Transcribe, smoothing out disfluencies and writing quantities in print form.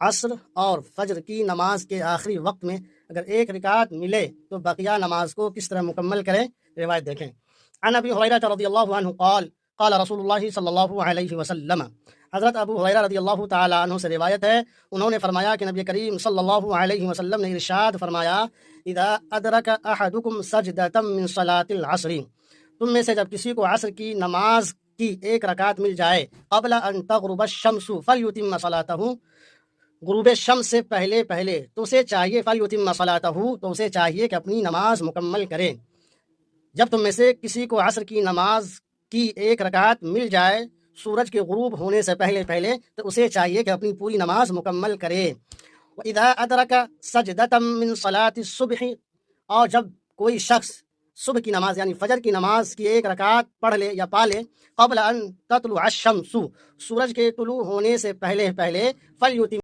عصر اور فجر کی نماز کے آخری وقت میں اگر ایک رکعت ملے تو بقیہ نماز کو کس طرح مکمل کریں؟ روایت دیکھیں۔ عن ابی ہریرہ رضی اللہ عنہ قال قال رسول اللہ صلی اللہ علیہ وسلم، حضرت ابو ہریرہ رضی اللہ تعالی عنہ سے روایت ہے، انہوں نے فرمایا کہ نبی کریم صلی اللہ علیہ وسلم نے ارشاد فرمایا، اذا ادرک احدکم سجدۃ من صلاۃ العصر، تم میں سے جب کسی کو عصر کی نماز کی ایک رکعت مل جائے، قبل ان تغرب الشمس فلیتم صلاتہ، غروب شمس سے پہلے تو اسے چاہیے، فلیتم صلاتہ، تو اسے چاہیے کہ اپنی نماز مکمل کرے۔ جب تم میں سے کسی کو عصر کی نماز کی ایک رکعت مل جائے سورج کے غروب ہونے سے پہلے تو اسے چاہیے کہ اپنی پوری نماز مکمل کرے۔ وَإِذَا أَدْرَكَ سَجْدَةً مِّن صَلَاةِ الصُّبْحِ، اور جب کوئی شخص صبح کی نماز یعنی فجر کی نماز کی ایک رکعت پڑھ لے یا پا لے، قبل ان تطلع الشمس، سورج کے طلوع ہونے سے پہلے، فَلْيُتِمْ